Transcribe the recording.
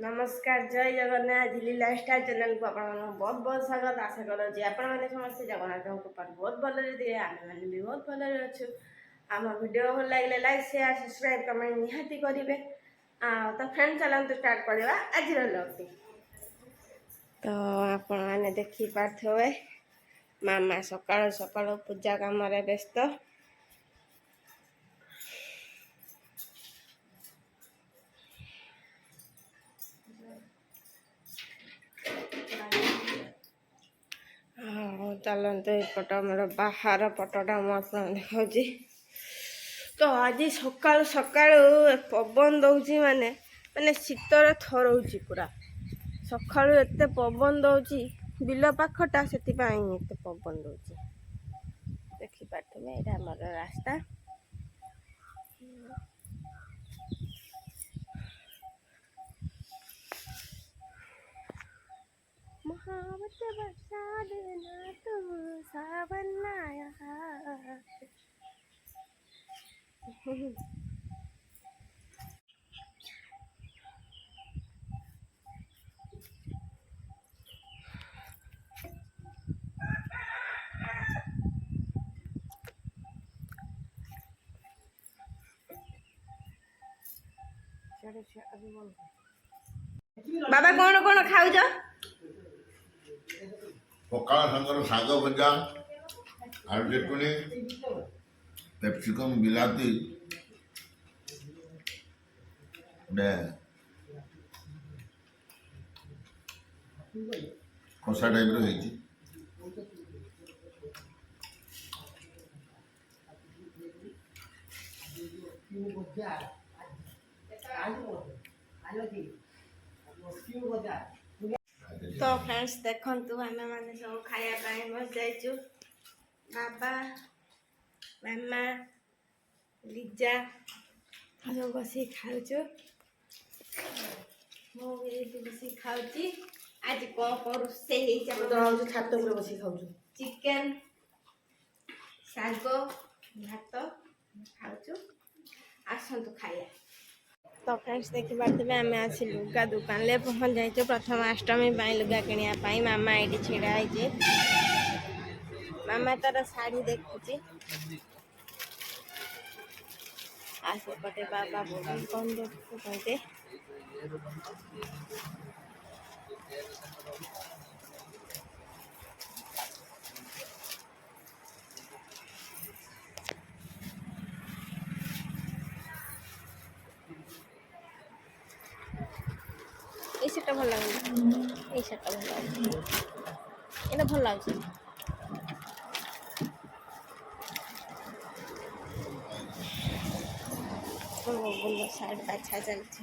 नमस्कार जय जगन्नाथ झिली lifestyle channel को आपण बहुत बहुत स्वागत आशा करूँ आपण मैंने समस्त जगन्नाथ कृपा बहुत भल दिए आम मैंने भी बहुत भल अच्छु आम वीडियो भल लगे लाइक शेयर सब्सक्राइब कमेंट निहाती करेंगे। तो फ्रेंड चलते स्टार्ट करवा आज लग तो आपण मैंने देखी पारे मामा सकाल सकाल पूजा कम व्यस्त। चलते एपट मोर बाहर पटटा मुझे देखा तो आज सकाल सकाल पवन दौची माने माने शीतर थरौची पूरा सकाल एत पवन दौची बिल पाखटा से पवन दौची देखिपे यहाँ आमर रास्ता महावत वर्षा देना तुम सावन आया। बाबा कौन कौन खाऊ पकाळ संगर शाग भजा आलू चटनी कैप्सिकम बिलाती कषा टाइप रही तो फ्रेंड्स देखंतु हमें माने सब खाया पाए बस जाइचु बाबा मामा लिजा सब बस खाऊचु मो भी बस खाऊची आज कौन करू से ही छात पर बस खाऊचु चिकन साग भात खाऊचु आसंतु खाया। तो फ्रेंड्स देखी पारे आम आज लुगा दुकान ले पहुँच जाइए प्रथम अष्टमी लुगा किनापी मामा ये छिड़ा है मामा तार शाढ़ी देखुची आसपटे बाबा बोल कौन देखो कहते এই সেটটা ভালো লাগে এই সেটটা ভালো লাগে এটা ভালো লাগছে বললো শার্ট বাছা চলছে